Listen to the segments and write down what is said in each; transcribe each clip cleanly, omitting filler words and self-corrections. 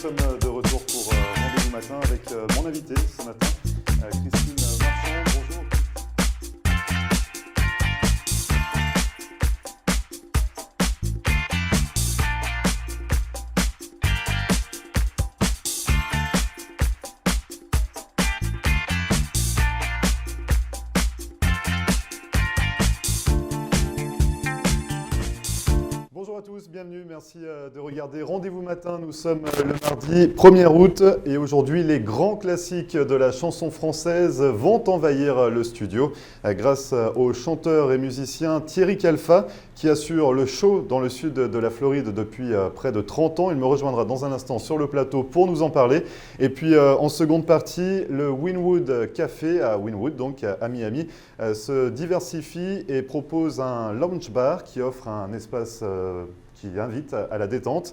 sommes de retour pour Rendez-vous Matin avec mon invité ce matin, Christine Marchand. Bonjour. Bonjour à tous, bienvenue, merci de regarder Rendez-vous Matin. Nous sommes le mardi 1er août et aujourd'hui les grands classiques de la chanson française vont envahir le studio grâce au chanteur et musicien Thierry Calfa qui assure le show dans le sud de la Floride depuis près de 30 ans. Il me rejoindra dans un instant sur le plateau pour nous en parler. Et puis en seconde partie, le Wynwood Café à Wynwood, donc à Miami, se diversifie et propose un lounge bar qui offre un espace qui invite à la détente.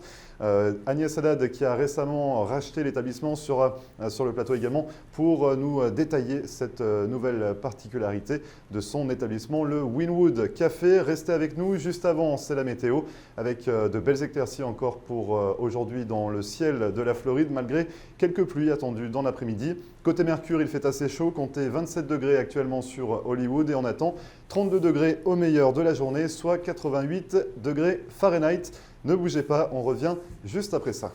Agnès Haddad, qui a récemment racheté l'établissement, sera sur le plateau également pour nous détailler cette nouvelle particularité de son établissement, le Wynwood Café. Restez avec nous. Juste avant, c'est la météo avec de belles éclaircies encore pour aujourd'hui dans le ciel de la Floride, malgré quelques pluies attendues dans l'après-midi. Côté Mercure, il fait assez chaud, comptez 27 degrés actuellement sur Hollywood et on attend 32 degrés au meilleur de la journée, soit 88 degrés Fahrenheit. Ne bougez pas, on revient juste après ça.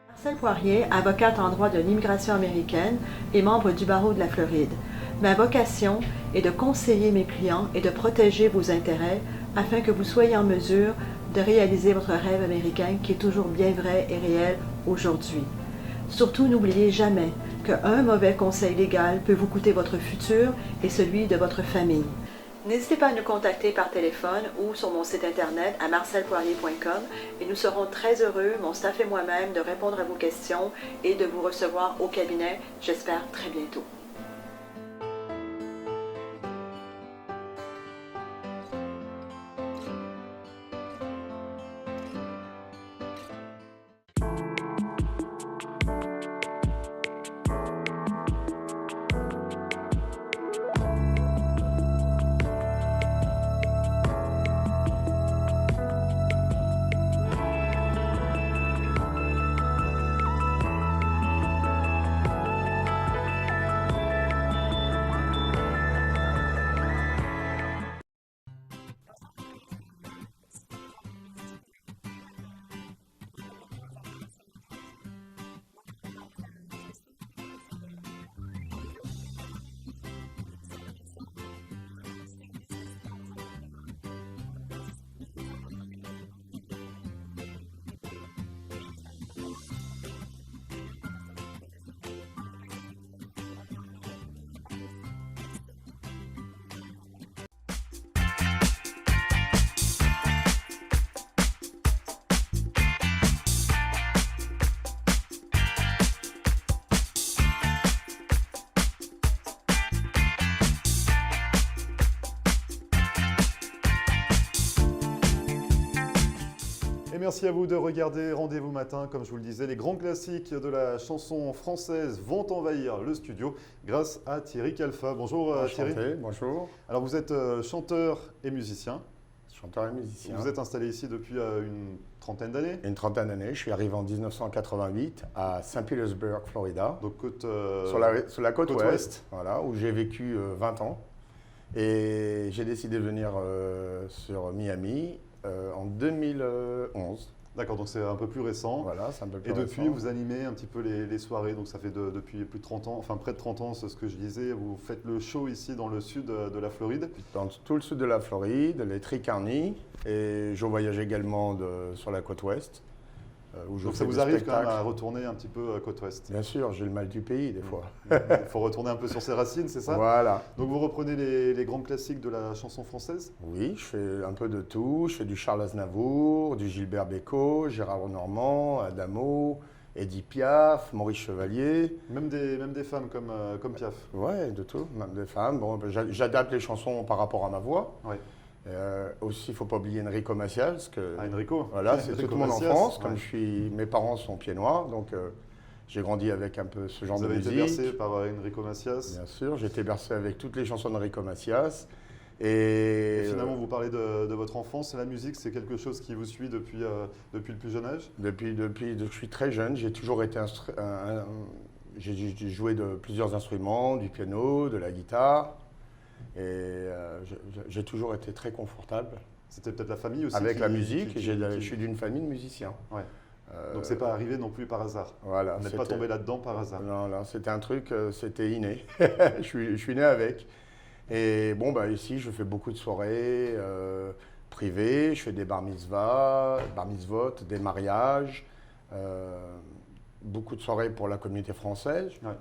Marcelle Poirier, avocate en droit de l'immigration américaine et membre du barreau de la Floride. Ma vocation est de conseiller mes clients et de protéger vos intérêts afin que vous soyez en mesure de réaliser votre rêve américain qui est toujours bien vrai et réel aujourd'hui. Surtout, n'oubliez jamais qu'un mauvais conseil légal peut vous coûter votre futur et celui de votre famille. N'hésitez pas à nous contacter par téléphone ou sur mon site internet à marcelpoirier.com et nous serons très heureux, mon staff et moi-même, de répondre à vos questions et de vous recevoir au cabinet, j'espère très bientôt. Et merci à vous de regarder Rendez-vous Matin. Comme je vous le disais, les grands classiques de la chanson française vont envahir le studio grâce à Thierry Calfa. Bonjour Thierry. Bonjour. Alors vous êtes chanteur et musicien. Chanteur et musicien. Vous êtes installé ici depuis une trentaine d'années. Une trentaine d'années. Je suis arrivé en 1988 à St. Petersburg, Florida. Donc sur la côte ouest. ouest, voilà, où j'ai vécu 20 ans. Et j'ai décidé de venir sur Miami en 2011. D'accord, donc c'est un peu plus récent. Voilà, c'est un peu plus Et depuis, récent. vous animez un petit peu les soirées, donc ça fait depuis plus de 30 ans, enfin près de 30 ans, c'est ce que je disais. Vous faites le show ici dans le sud de la Floride. Dans tout le sud de la Floride, les Tri-Carney. Et je voyage également sur la côte ouest. Où je Donc fais ça vous des arrive spectacles. quand même à retourner un petit peu à côte ouest. Bien sûr, j'ai le mal du pays des fois. Il faut retourner un peu sur ses racines, c'est ça? Voilà. Donc vous reprenez les grands classiques de la chanson française? Oui, je fais un peu de tout. Je fais du Charles Aznavour, du Gilbert Bécaud, Gérard Lenormand, Adamo, Edith Piaf, Maurice Chevalier. Même des femmes comme Piaf? Ouais, de tout, même des femmes. Bon, j'adapte les chansons par rapport à ma voix. Ouais. Aussi, il ne faut pas oublier Enrico Macias. Enrico. Voilà, c'est Enrico toute mon Macias, enfance. ouais. Comme mes parents sont pieds noirs, donc j'ai grandi avec un peu ce genre Vous de avez été musique. bercé par Enrico Macias. Bien sûr, j'ai été bercé avec toutes les chansons d'Enrico Macias. Et finalement, vous parlez de votre enfance. La musique, c'est quelque chose qui vous suit depuis le plus jeune âge? Depuis que je suis très jeune, j'ai toujours été j'ai joué de plusieurs instruments, du piano, de la guitare. Et j'ai toujours été très confortable C'était peut-être la famille aussi avec qui- la musique. qui- Je suis d'une famille de musiciens. Ouais. Donc c'est pas arrivé non plus par hasard. Voilà, Vous n'êtes pas tombé là-dedans par hasard. Non, non, c'était un truc, c'était inné. Je suis né avec. Et bon, bah, ici, je fais beaucoup de soirées privées. Je fais des bar mitzvot, des mariages. Beaucoup de soirées pour la communauté française. Ouais.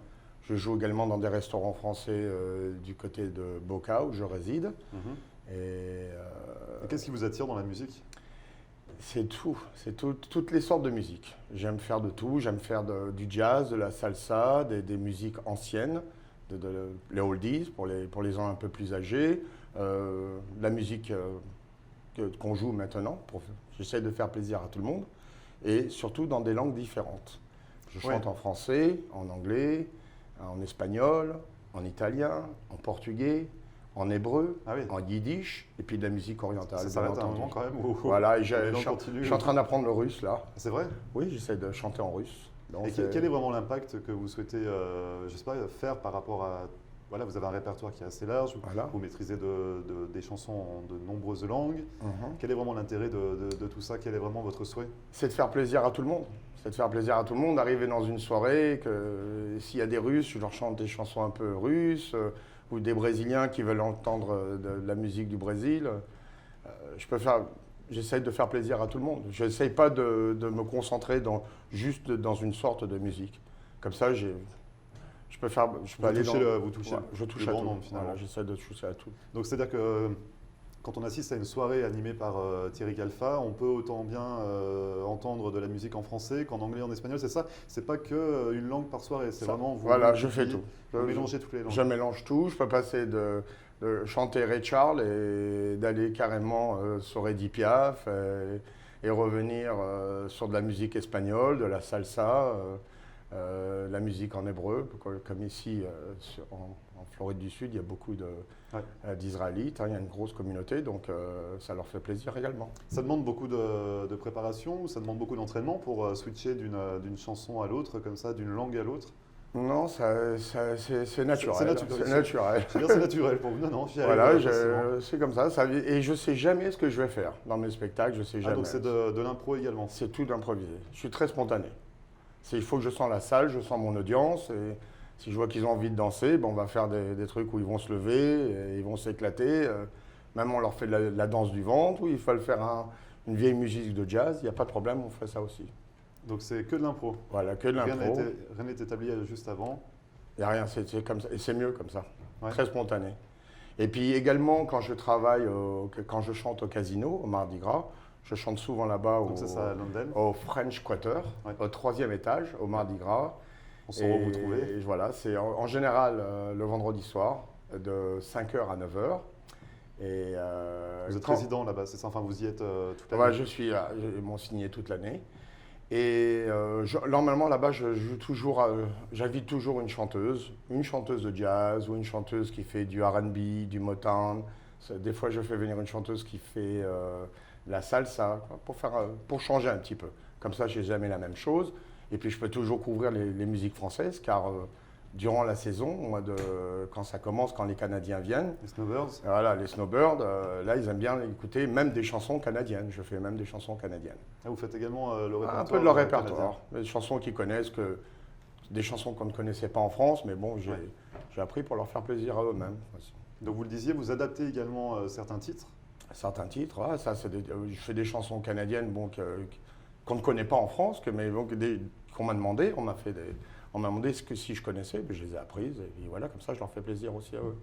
Je joue également dans des restaurants français du côté de Boca, où je réside. Mhm. Et Et qu'est-ce qui vous attire dans la musique? c'est toutes les sortes de musique. J'aime faire de tout, j'aime faire du jazz, de la salsa, des musiques anciennes, les oldies pour les gens un peu plus âgés, la musique qu'on joue maintenant. J'essaie de faire plaisir à tout le monde, et surtout dans des langues différentes. Je chante en français, en anglais, en espagnol, en italien, en portugais, en hébreu, Ah oui. en yiddish, et puis de la musique orientale. Ça s'arrête bien à un entendu. moment quand même où Voilà, et les langues continuent. je suis en train d'apprendre le russe là. C'est vrai? Oui, j'essaie de chanter en russe. Donc, Et quel est vraiment l'impact que vous souhaitez je sais pas, faire par rapport à... Voilà, vous avez un répertoire qui est assez large, Voilà. vous maîtrisez des chansons en de nombreuses langues. Mhm. Quel est vraiment l'intérêt de tout ça? Quel est vraiment votre souhait? C'est de faire plaisir à tout le monde. C'est de faire plaisir à tout le monde, d'arriver dans une soirée, s'il y a des Russes, je leur chante des chansons un peu russes, ou des Brésiliens qui veulent entendre de la musique du Brésil. J'essaie de faire plaisir à tout le monde. Je n'essaie pas de me concentrer juste dans une sorte de musique. Comme ça, je peux aller dans... Vous touchez Ouais, je touche le à grand tout. nombre, finalement. Voilà, j'essaie de toucher à tout. Donc c'est-à-dire que quand on assiste à une soirée animée par Thierry Calfa, on peut autant bien entendre de la musique en français qu'en anglais, en espagnol, c'est ça? C'est pas que une langue par soirée, c'est Ça, vraiment vous. voilà, je fais tout. Vous mélangez toutes les langues. Je mélange tout. Je peux passer de chanter Ray Charles et d'aller carrément sur Edith Piaf et revenir sur de la musique espagnole, de la salsa, la musique en hébreu. Comme ici, en Floride du Sud, il y a beaucoup d'Israélites. Il y a une grosse communauté, donc ça leur fait plaisir également. Ça demande beaucoup de préparation ou ça demande beaucoup d'entraînement pour switcher d'une chanson à l'autre, comme ça, d'une langue à l'autre? Non, c'est naturel. C'est naturel. C'est naturel. Je veux dire, c'est naturel pour vous. Non, non, j'y arrive Voilà, facilement. c'est comme ça. Et je sais jamais ce que je vais faire dans mes spectacles. Je sais Ah, jamais. donc c'est de l'impro également. C'est tout d'improviser. Je suis très spontané. Il faut que je sens la salle, je sens mon audience. Et si je vois qu'ils ont envie de danser, on va faire des trucs où ils vont se lever, et ils vont s'éclater. Même on leur fait de la danse du ventre, ou il faut faire une vieille musique de jazz. Il n'y a pas de problème, on fait ça aussi. Donc c'est que de l'impro. Voilà, que de Rien l'impro. rien n'est établi juste avant. Il n'y a rien, c'est comme ça. Et c'est mieux comme ça. Ouais. Très spontané. Et puis également, quand je travaille, quand je chante au casino, au Mardi Gras, je chante souvent là-bas Donc ça, c'est à London. au French Quarter, Ouais. au 3e étage, au Mardi Gras. On saura où vous trouver. Et voilà, c'est en général le vendredi soir, de 5h à 9h. Et, Vous êtes quand- résident là-bas, c'est ça? Enfin, vous y êtes toute Ouais, l'année. je suis là, ils m'ont signé toute l'année. Et normalement, là-bas, j'invite toujours une chanteuse de jazz ou une chanteuse qui fait du R&B, du Motown. Des fois, je fais venir une chanteuse qui fait la salsa, quoi, pour changer un petit peu. Comme ça, je n'ai jamais la même chose. Et puis, je peux toujours couvrir les musiques françaises, car durant la saison, quand ça commence, quand les Canadiens viennent, Les Snowbirds. voilà, les Snowbirds, là, ils aiment bien écouter même des chansons canadiennes. Je fais même des chansons canadiennes. Ah, vous faites également le répertoire. Un peu de leur canadien. répertoire. Des chansons qu'ils connaissent, des chansons qu'on ne connaissait pas en France, mais bon, j'ai Ouais. appris pour leur faire plaisir à eux-mêmes. Donc vous le disiez, vous adaptez également certains titres. Certains titres, je fais des chansons canadiennes qu'on ne connaît pas en France, qu'on m'a demandé. On m'a demandé si je connaissais, puis je les ai apprises. Et puis voilà, comme ça, je leur fais plaisir aussi à eux.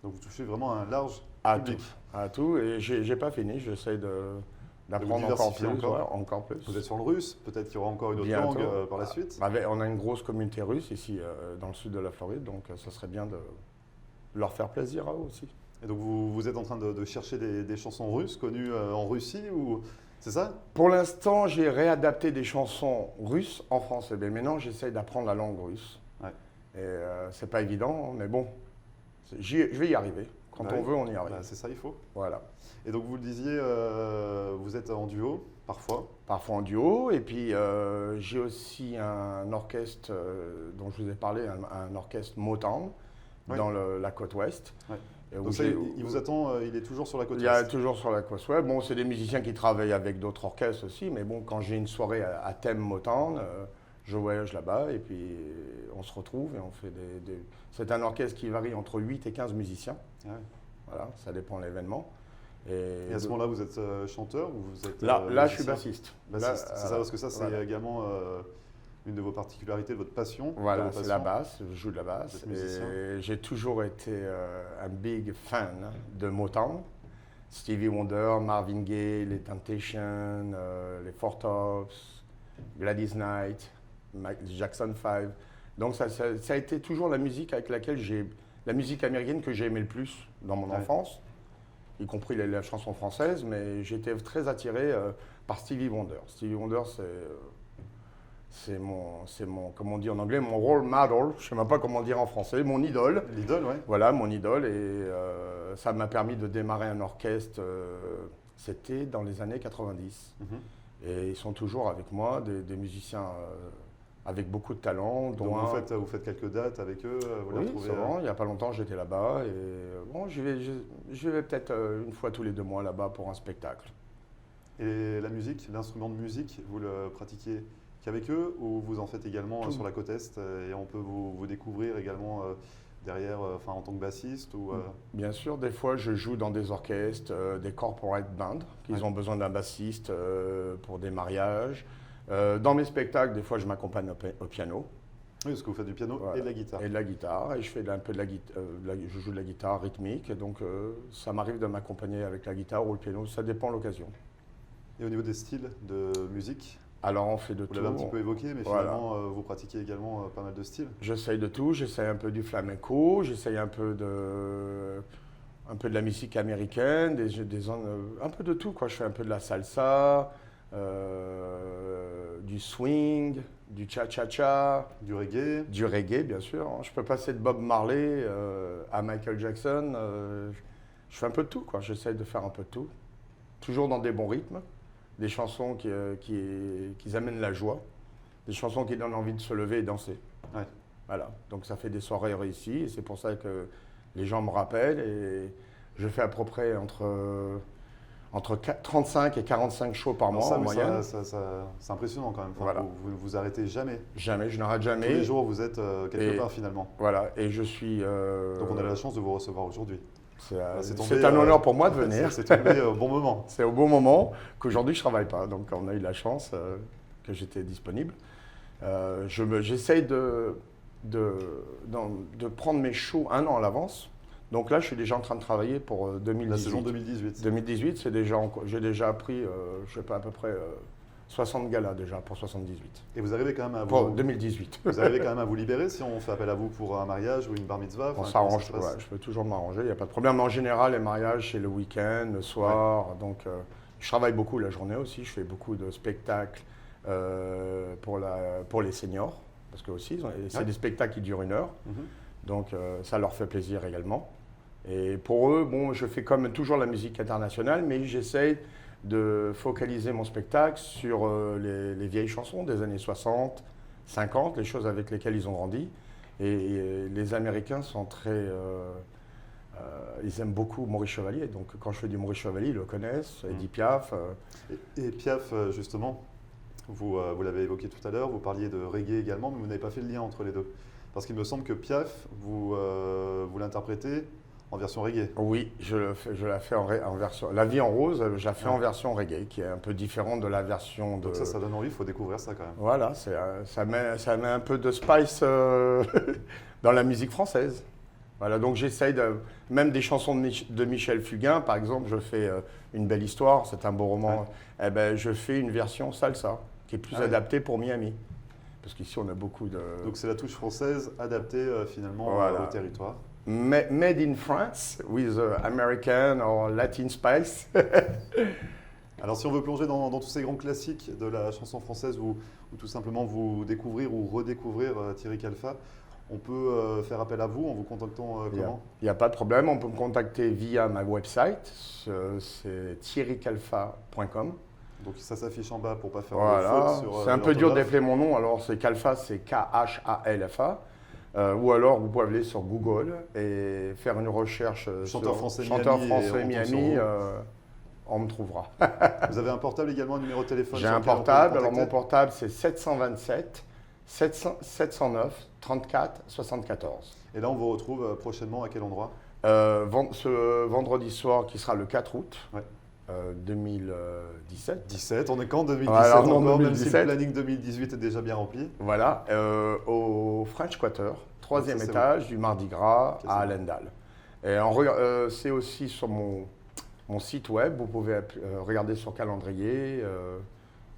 Donc vous touchez vraiment un large À public. tout. À tout. Et j'ai pas fini, j'essaie d'apprendre encore diversifier plus. encore. Encore plus. Vous êtes sur le russe, peut-être qu'il y aura encore une autre Bientôt. langue par la suite. On a une grosse communauté russe ici dans le sud de la Floride, donc ça serait bien de leur faire plaisir à eux aussi. Et donc vous êtes en train de chercher des chansons russes connues en Russie ou c'est ça? Pour l'instant, j'ai réadapté des chansons russes en français. Mais maintenant, j'essaye d'apprendre la langue russe. Ouais. Et c'est pas évident, mais bon, je vais y arriver. Quand Bah on oui. veut, on y arrive. Bah, c'est ça, il faut. Voilà. Et donc vous le disiez, vous êtes en duo parfois. Parfois en duo. Et puis, j'ai aussi un orchestre dont je vous ai parlé, un orchestre Motown Oui. dans la côte ouest. Ouais. Et où Donc ça, j'ai- il vous attend, il est toujours sur la côte Il y a ouest. toujours sur la côte ouest. Bon, c'est des musiciens qui travaillent avec d'autres orchestres aussi, mais bon, quand j'ai une soirée à thème Motown, je voyage là-bas et puis on se retrouve et on fait des... C'est un orchestre qui varie entre 8 et 15 musiciens. Ouais. Voilà, ça dépend de l'événement. Et à ce moment-là, vous êtes chanteur ou vous êtes Là, je suis musicien? bassiste. Bassiste, Là, c'est ça, parce que ça, c'est voilà. également une de vos particularités, de votre passion. de Voilà, vos c'est passions. la basse, je joue de la Vous basse. êtes musicien. Et j'ai toujours été un big fan de Motown. Stevie Wonder, Marvin Gaye, les Temptations, les Four Tops, Gladys Knight, Jackson 5. Donc ça a été toujours la musique avec laquelle la musique américaine que j'ai aimé le plus dans mon Ouais. enfance, y compris la chanson française, mais j'étais très attiré par Stevie Wonder. Stevie Wonder, c'est mon, comme on dit en anglais, mon role model, je ne sais même pas comment dire en français, mon idole. L'idole, ouais. Voilà, mon idole, et ça m'a permis de démarrer un orchestre, c'était dans les années 90. Mhm. Et ils sont toujours avec moi, des musiciens avec beaucoup de talent. Donc vous faites quelques dates avec eux, vous les Oui, retrouvez. souvent, il n'y a pas longtemps, j'étais là-bas, et bon, je vais peut-être une fois tous les 2 mois là-bas pour un spectacle. Et la musique, l'instrument de musique, vous le pratiquez qu'avec eux ou vous en faites également Tout. sur la côte Est et on peut vous découvrir également derrière, enfin en tant que bassiste ou Bien sûr, des fois, je joue dans des orchestres, des corporate bands, qui Ouais. ont besoin d'un bassiste pour des mariages. Dans mes spectacles, des fois, je m'accompagne au piano. Oui, parce que vous faites du piano Voilà. et de la guitare. Et de la guitare, et je fais un peu de je joue de la guitare rythmique, et donc ça m'arrive de m'accompagner avec la guitare ou le piano, ça dépend de l'occasion. Et au niveau des styles de musique, Alors on fait de vous tout. l'avez un petit peu évoqué, mais Voilà. finalement vous pratiquez également pas mal de styles. J'essaye de tout, j'essaye un peu du flamenco, j'essaye un peu de la musique américaine, un peu de tout, quoi. Je fais un peu de la salsa, du swing, du cha-cha-cha, Du reggae. du reggae, bien sûr. Je peux passer de Bob Marley à Michael Jackson. Je fais un peu de tout, quoi. J'essaye de faire un peu de tout. Toujours dans des bons rythmes, des chansons qui amènent la joie, des chansons qui donnent envie de se lever et danser. Ouais. Voilà. Donc ça fait des soirées réussies et c'est pour ça que les gens me rappellent et je fais à peu près entre 35 et 45 shows par Alors mois ça, en mais moyenne. C'est impressionnant quand même. Enfin, Voilà. vous ne vous arrêtez jamais. Jamais, je n'arrête Tous jamais. les jours, vous êtes quelque Et- part finalement. Voilà, et je suis. Donc on a la chance de vous recevoir aujourd'hui. C'est tombé, un honneur pour moi de venir. C'est tombé au bon moment. C'est au bon moment qu'aujourd'hui je ne travaille pas. Donc on a eu la chance que j'étais disponible. J'essaye de prendre mes shows 1 an à l'avance. Donc là, je suis déjà en train de travailler pour 2018. La saison 2018. 2018, j'ai déjà appris, je sais pas, à peu près 60 galas déjà pour 78. Et vous arrivez quand même à Pour vous, 2018. vous arrivez quand même à vous libérer si on fait appel à vous pour un mariage ou une bar mitzvah. On enfin, s'arrange, comment ça se passe ouais, je peux toujours m'arranger, il n'y a pas de problème. Mais en général, les mariages, c'est le week-end, le soir. Donc, je travaille beaucoup la journée aussi. Je fais beaucoup de spectacles pour les seniors. Parce que aussi, c'est Ouais. des spectacles qui durent 1 heure. Mhm. Donc, ça leur fait plaisir également. Et pour eux, bon, je fais comme toujours la musique internationale, mais j'essaye de focaliser mon spectacle sur les vieilles chansons des années 60, 50, les choses avec lesquelles ils ont grandi. Et les Américains sont très... ils aiment beaucoup Maurice Chevalier. Donc quand je fais du Maurice Chevalier, ils le connaissent. Edith Piaf. Et Piaf, justement, vous l'avez évoqué tout à l'heure, vous parliez de reggae également, mais vous n'avez pas fait le lien entre les deux. Parce qu'il me semble que Piaf, vous l'interprétez en version reggae. Oui, je la fais en version... La vie en rose, je la fais en version reggae, qui est un peu différente de la version de... Donc ça donne envie, il faut découvrir ça quand même. Voilà, ça met un peu de spice dans la musique française. Voilà, donc j'essaye même des chansons de Michel Fugain, par exemple, je fais Une belle histoire, c'est un beau roman. Eh ben, je fais une version salsa, qui est plus adaptée pour Miami. Parce qu'ici, on a beaucoup de... Donc c'est la touche française adaptée finalement Voilà. au territoire. made in France with American or Latin spice. Alors si on veut plonger dans tous ces grands classiques de la chanson française ou tout simplement vous découvrir ou redécouvrir Thierry Calfa, on peut faire appel à vous en vous contactant comment? Il n'y a pas de problème, on peut me contacter via ma website, c'est thierrycalfa.com. Donc ça s'affiche en bas pour ne pas faire de Voilà, faute sur c'est un peu dur l'orthographe. d'appeler mon nom, alors c'est Calfa, c'est K-H-A-L-F-A. Ou alors vous pouvez aller sur Google et faire une recherche Chanteur sur français chanteur Miami français et on tombe Miami, sur on me trouvera. Vous avez un portable également, un numéro de téléphone? J'ai sur un lequel on peut vous portable, alors contacter mon portable c'est 727 709 34 74. Et là on vous retrouve prochainement à quel endroit? Ce vendredi soir qui sera le 4 août Ouais. 2017. 17, on est quand 2017 Voilà, non, encore, même si le 2017. planning 2018 est déjà bien rempli. Voilà, au French Quarter, troisième Ça, c'est étage du Mardi Gras Ok, à c'est Allendale. Et c'est aussi sur mon site web, vous pouvez regarder sur calendrier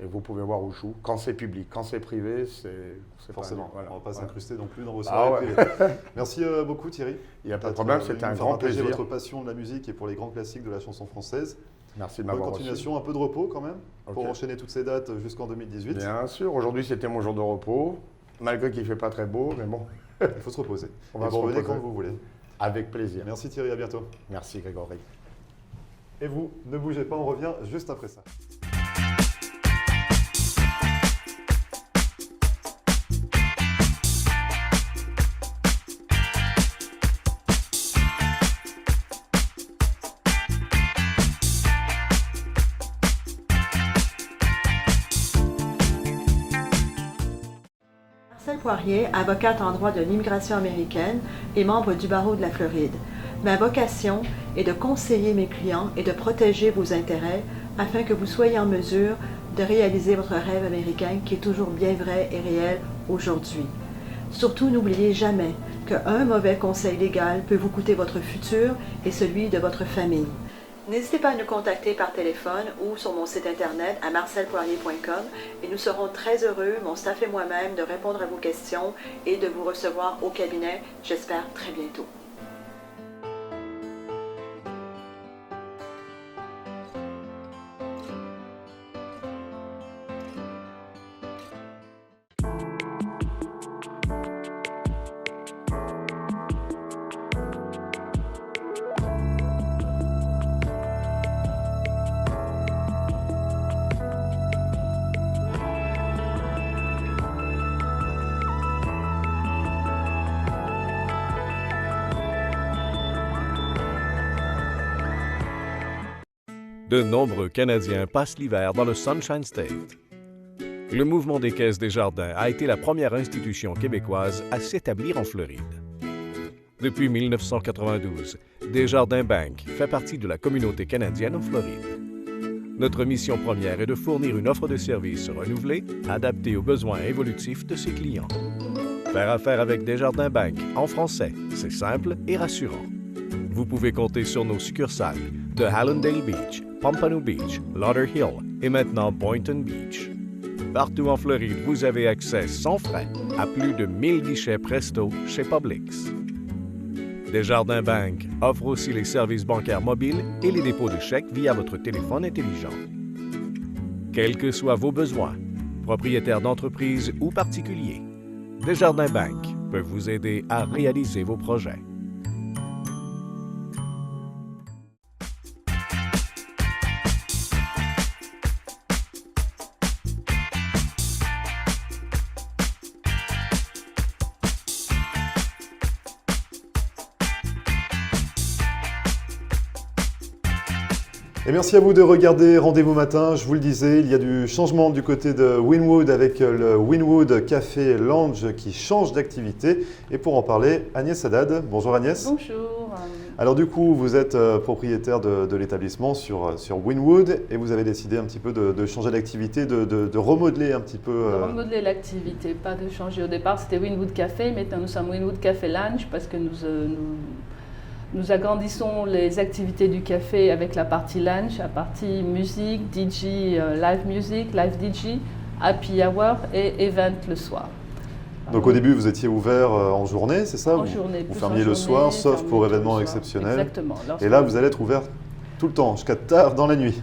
et vous pouvez voir où je joue. Quand c'est public, quand c'est privé, c'est Forcément, pas, voilà. on ne va pas s'incruster non plus dans vos Ah soirées ouais. privées. Merci beaucoup Thierry. Il n'y a pas de problème, c'était un grand partager plaisir. votre passion de la musique et pour les grands classiques de la chanson française. Merci de Bonne m'avoir reçu. continuation, un peu de repos quand même, pour Ok. enchaîner toutes ces dates jusqu'en 2018. Bien sûr, aujourd'hui c'était mon jour de repos, malgré qu'il ne fait pas très beau, mais bon, Il faut se reposer. On Et va vous se revenez reposer. quand vous voulez. avec plaisir. Merci Thierry, à bientôt. Merci Grégory. Et vous, ne bougez pas, on revient juste après ça. Marcel Poirier, avocate en droit de l'immigration américaine et membre du barreau de la Floride. Ma vocation est de conseiller mes clients et de protéger vos intérêts afin que vous soyez en mesure de réaliser votre rêve américain qui est toujours bien vrai et réel aujourd'hui. Surtout, n'oubliez jamais qu'un mauvais conseil légal peut vous coûter votre futur et celui de votre famille. N'hésitez pas à nous contacter par téléphone ou sur mon site internet à marcelpoirier.com et nous serons très heureux, mon staff et moi-même, de répondre à vos questions et de vous recevoir au cabinet, j'espère très bientôt. De nombreux Canadiens passent l'hiver dans le Sunshine State. Le mouvement des Caisses Desjardins a été la première institution québécoise à s'établir en Floride. Depuis 1992, Desjardins Bank fait partie de la communauté canadienne en Floride. Notre mission première est de fournir une offre de services renouvelée, adaptée aux besoins évolutifs de ses clients. Faire affaire avec Desjardins Bank en français, c'est simple et rassurant. Vous pouvez compter sur nos succursales de Hallandale Beach, Pompano Beach, Lauderhill et maintenant Boynton Beach. Partout en Floride, vous avez accès sans frais à plus de 1000 guichets Presto chez Publix. Desjardins Bank offre aussi les services bancaires mobiles et les dépôts de chèques via votre téléphone intelligent. Quels que soient vos besoins, propriétaires d'entreprise ou particuliers, Desjardins Bank peut vous aider à réaliser vos projets. Et merci à vous de regarder Rendez-vous Matin. Je vous le disais, il y a du changement du côté de Wynwood avec le Wynwood Café Lounge qui change d'activité. Et pour en parler, Agnès Haddad. Bonjour Agnès. Bonjour. Alors du coup, vous êtes propriétaire de l'établissement sur Wynwood et vous avez décidé un petit peu de changer d'activité, de remodeler un petit peu. De remodeler l'activité, pas de changer. Au départ, c'était Wynwood Café. Maintenant, nous sommes Wynwood Café Lounge parce que nous agrandissons les activités du café avec la partie lounge, la partie musique, DJ, live music, live DJ, happy hour et event le soir. Donc au début, vous étiez ouvert en journée, c'est ça? En journée. Vous fermiez le soir, sauf pour événements exceptionnels. Exactement. Et là, vous allez être ouvert tout le temps, jusqu'à tard dans la nuit.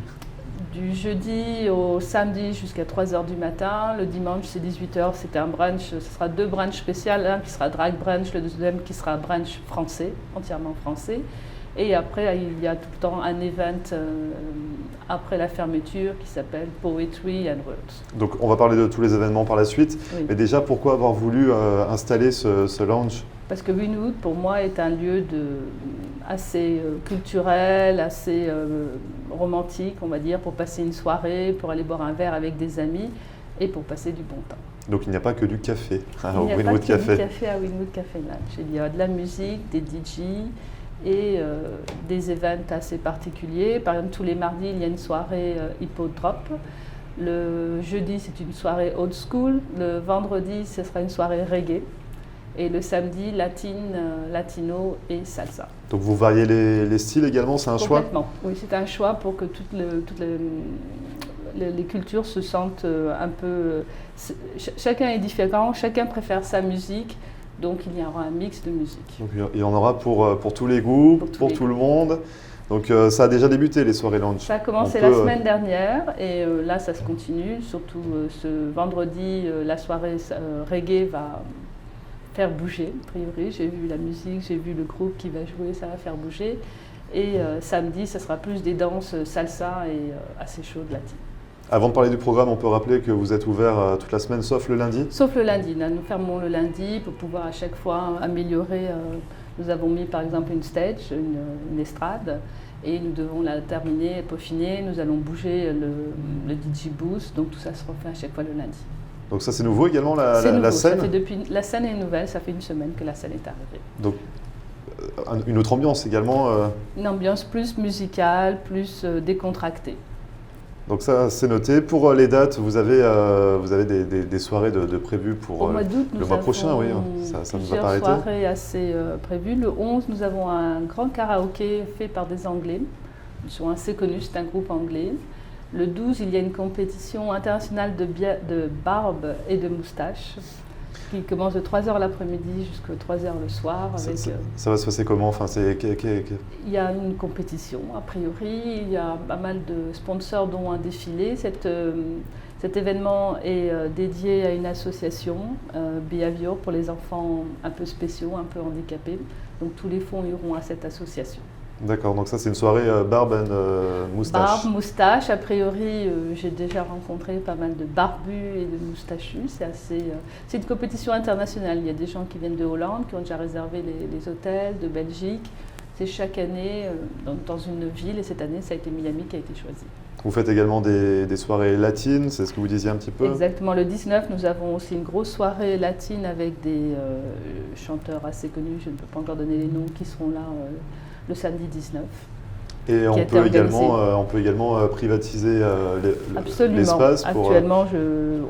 Du jeudi au samedi jusqu'à 3h du matin. Le dimanche, c'est 18h, c'est un brunch. Ce sera 2 brunchs spéciaux, l'un qui sera drag brunch, le deuxième qui sera brunch français, entièrement français. Et après, il y a tout le temps un event après la fermeture qui s'appelle Poetry and Words. Donc on va parler de tous les événements par la suite. Oui. Mais déjà, pourquoi avoir voulu installer ce lounge? Parce que Wynwood, pour moi, est un lieu assez culturel, assez romantique, on va dire, pour passer une soirée, pour aller boire un verre avec des amis et pour passer du bon temps. Donc il n'y a pas que du café au Wynwood Café. Il n'y a pas que du café à Wynwood Café Lounge. Il y a de la musique, des DJ et des events assez particuliers. Par exemple, tous les mardis, il y a une soirée hip-hop. Le jeudi, c'est une soirée old school. Le vendredi, ce sera une soirée reggae. Et le samedi, latino et salsa. Donc vous variez les styles également, c'est un choix? Complètement, oui, c'est un choix pour que toutes les cultures se sentent un peu... Chacun est différent, chacun préfère sa musique, donc il y aura un mix de musique. Donc il y en aura pour tous les goûts, pour tout le monde. Donc ça a déjà débuté les soirées lounge. Ça a commencé la semaine dernière et là ça se continue, surtout ce vendredi, la soirée reggae va faire bouger, a priori. J'ai vu la musique, j'ai vu le groupe qui va jouer, ça va faire bouger. Et samedi, ça sera plus des danses salsa et assez chaudes latines. Avant de parler du programme, on peut rappeler que vous êtes ouvert toute la semaine, sauf le lundi? Sauf le lundi. Nous fermons le lundi pour pouvoir à chaque fois améliorer. Nous avons mis par exemple une stage, une estrade, et nous devons la terminer, peaufiner. Nous allons bouger le DJ booth, donc tout ça se refait à chaque fois le lundi. Donc ça c'est nouveau également, la scène? Ça fait la scène est nouvelle, ça fait une semaine que la scène est arrivée. Donc une autre ambiance également? Une ambiance plus musicale, plus décontractée. Donc ça c'est noté. Pour les dates, vous avez des soirées de prévues pour le mois prochain? Oui, ça ne va pas arrêter. Soirées assez prévues. Le 11, nous avons un grand karaoké fait par des Anglais. Ils sont assez connus, c'est un groupe anglais. Le 12, il y a une compétition internationale de barbe et de moustache qui commence de 3h l'après-midi jusqu'à 3h le soir. Ça va se passer comment? Il y a une compétition, a priori. Il y a pas mal de sponsors, dont un défilé. Cet événement est dédié à une association, Behavior, pour les enfants un peu spéciaux, un peu handicapés. Donc tous les fonds iront à cette association. D'accord, donc ça c'est une soirée barbe et moustache. Barbe, moustache, a priori j'ai déjà rencontré pas mal de barbus et de moustachus, c'est une compétition internationale, il y a des gens qui viennent de Hollande, qui ont déjà réservé les hôtels, de Belgique, c'est chaque année dans une ville et cette année ça a été Miami qui a été choisi. Vous faites également des soirées latines, c'est ce que vous disiez un petit peu? Exactement, le 19 nous avons aussi une grosse soirée latine avec des chanteurs assez connus, je ne peux pas encore donner les noms, qui seront là le samedi 19. Et on peut également privatiser l'espace. Actuellement,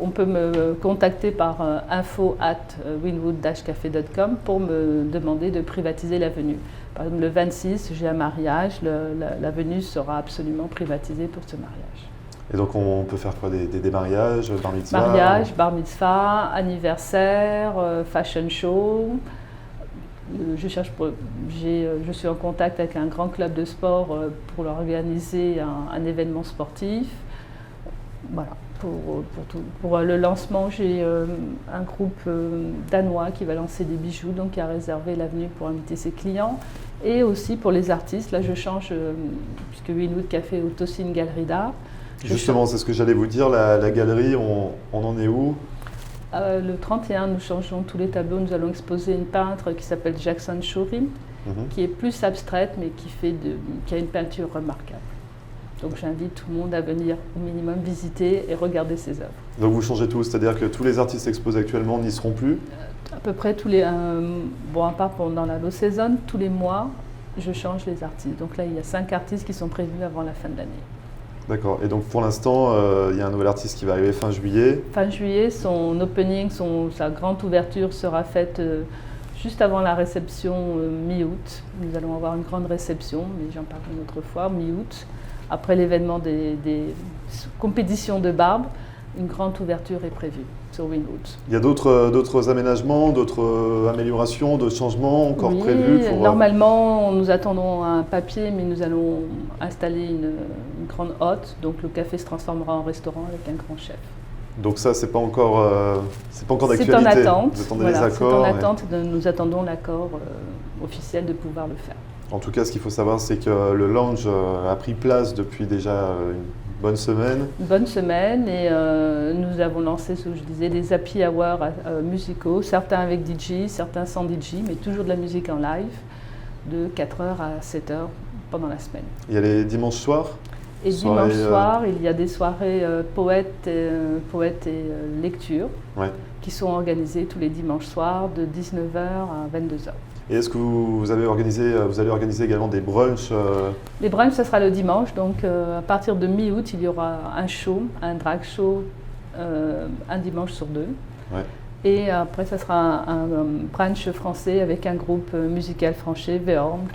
on peut me contacter par info@wynwood-café.com pour me demander de privatiser la venue. Par exemple, le 26, j'ai un mariage, la venue sera absolument privatisée pour ce mariage. Et donc on peut faire quoi? Des mariages, bar mitzvah? Mariage, bar mitzvah, anniversaire, fashion show. Je suis en contact avec un grand club de sport pour organiser un événement sportif. Voilà, pour le lancement, j'ai un groupe danois qui va lancer des bijoux, donc qui a réservé l'avenue pour inviter ses clients. Et aussi pour les artistes, là je change, puisque Wynwood Café est au Tocsin Galerie d'Art. Justement, c'est ce que j'allais vous dire, la galerie, on en est où? Le 31, nous changeons tous les tableaux. Nous allons exposer une peintre qui s'appelle Jackson Shuri, qui est plus abstraite, mais qui a une peinture remarquable. Donc j'invite tout le monde à venir au minimum visiter et regarder ses œuvres. Donc vous changez tout, c'est-à-dire que tous les artistes exposés actuellement n'y seront plus? À peu près tous les... à part pendant la low season, tous les mois, je change les artistes. Donc là, il y a 5 artistes qui sont prévus avant la fin de l'année. D'accord. Et donc pour l'instant, il y a un nouvel artiste qui va arriver fin juillet. Fin juillet, son opening, sa grande ouverture sera faite juste avant la réception mi-août. Nous allons avoir une grande réception, mais j'en parle une autre fois, mi-août. Après l'événement des compétitions de barbe, une grande ouverture est prévue. sur Wynwood. Il y a d'autres aménagements, d'autres améliorations, d'autres changements encore Oui, prévus pour... Normalement, nous attendons un papier, mais nous allons installer une grande hotte. Donc le café se transformera en restaurant avec un grand chef. Donc ça, c'est pas encore d'actualité. C'est en attente. Vous attendez Voilà, les accords. c'est en attente. Nous attendons l'accord officiel de pouvoir le faire. En tout cas, ce qu'il faut savoir, c'est que le lounge a pris place depuis déjà une bonne semaine. Une bonne semaine et nous avons lancé, ce que je disais, des happy hours musicaux, certains avec DJ, certains sans DJ, mais toujours de la musique en live, de 4h à 7h pendant la semaine. Il y a les dimanches soirs. Et dimanche soir, il y a des soirées poètes et lecture qui sont organisées tous les dimanches soirs de 19h à 22h. Et est-ce que vous allez organiser également des brunchs Les brunchs, ce sera le dimanche, donc à partir de mi-août, il y aura un show, un drag show, un dimanche sur deux. Ouais. Et après, ça sera un brunch français avec un groupe musical français, Veorm,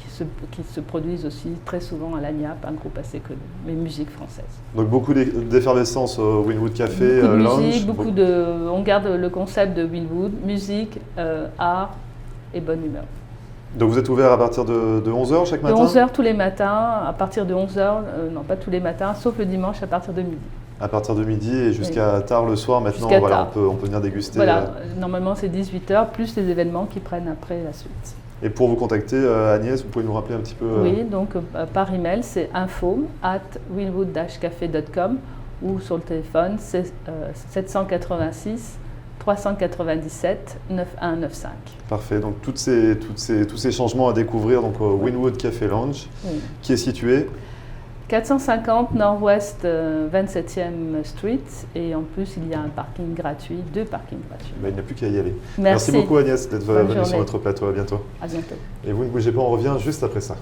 qui se produisent aussi très souvent à l'ANIAP, un groupe assez connu, mais musique française. Donc beaucoup d'effervescence au Wynwood Café, beaucoup de lounge. musique, on garde le concept de Wynwood, musique, art et bonne humeur. Donc vous êtes ouvert à partir de 11h chaque matin? De 11h tous les matins, à partir de 11h, non pas tous les matins, sauf le dimanche à partir de midi. À partir de midi et jusqu'à tard le soir, maintenant voilà, on peut venir déguster. Voilà, normalement c'est 18h, plus les événements qui prennent après la suite. Et pour vous contacter, Agnès, vous pouvez nous rappeler un petit peu Oui, donc par email, c'est info@wynwood-café.com ou sur le téléphone, c'est 786 397 9195. Parfait, donc tous ces changements à découvrir donc, au Wynwood Café Lounge, qui est situé 450 Nord-Ouest 27e Street et en plus il y a un parking gratuit, 2 parkings gratuits. Il n'y a plus qu'à y aller. Merci beaucoup Agnès d'être venue sur notre plateau, à bientôt. À bientôt. Et vous ne bougez pas, on revient juste après ça.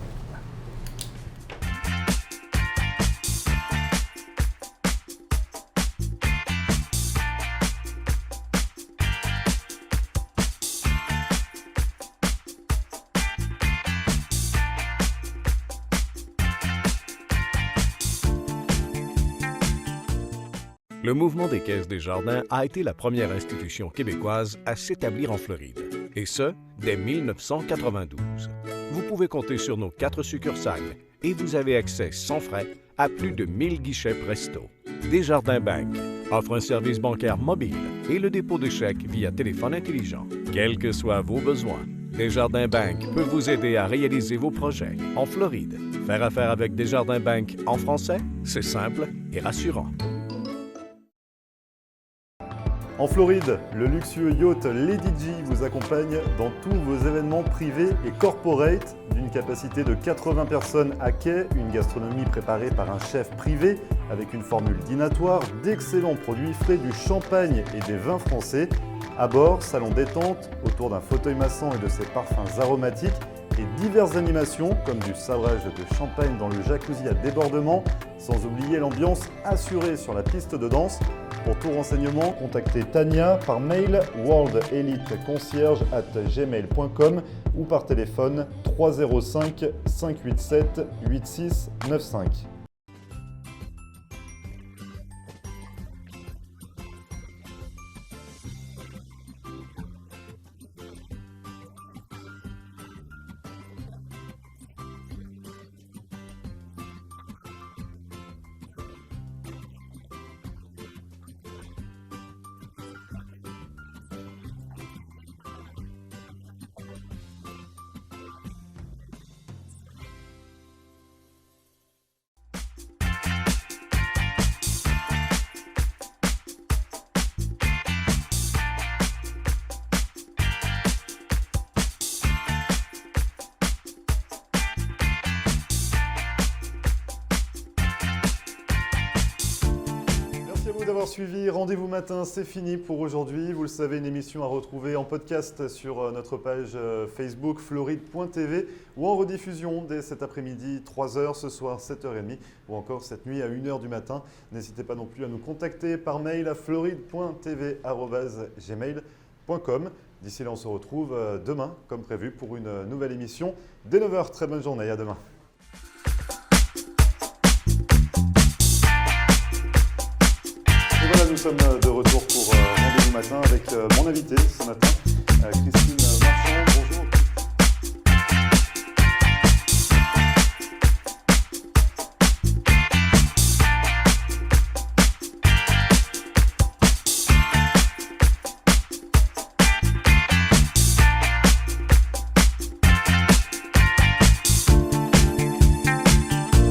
Le mouvement des Caisses des Jardins a été la première institution québécoise à s'établir en Floride, et ce, dès 1992. Vous pouvez compter sur nos 4 succursales et vous avez accès sans frais à plus de 1000 guichets Presto. Desjardins Bank offre un service bancaire mobile et le dépôt de chèques via téléphone intelligent. Quels que soient vos besoins, Desjardins Bank peut vous aider à réaliser vos projets en Floride. Faire affaire avec Desjardins Bank en français, c'est simple et rassurant. En Floride, le luxueux yacht Lady G vous accompagne dans tous vos événements privés et corporate d'une capacité de 80 personnes à quai, une gastronomie préparée par un chef privé avec une formule dînatoire, d'excellents produits frais, du champagne et des vins français. À bord, salon détente autour d'un fauteuil massant et de ses parfums aromatiques et diverses animations comme du sabrage de champagne dans le jacuzzi à débordement, sans oublier l'ambiance assurée sur la piste de danse. Pour tout renseignement, contactez Tania par mail worldeliteconcierge@gmail.com ou par téléphone 305 587 8695. D'avoir suivi Rendez-vous Matin, c'est fini pour aujourd'hui. Vous le savez, une émission à retrouver en podcast sur notre page Facebook floride.tv ou en rediffusion dès cet après-midi 3h, ce soir 7h30 ou encore cette nuit à 1h du matin. N'hésitez pas non plus à nous contacter par mail à floride.tv@gmail.com. D'ici là, on se retrouve demain comme prévu pour une nouvelle émission dès 9h. Très bonne journée, à demain. Nous sommes de retour pour Rendez-vous Rendez-vous matin avec mon invité ce matin, Christine Marchand.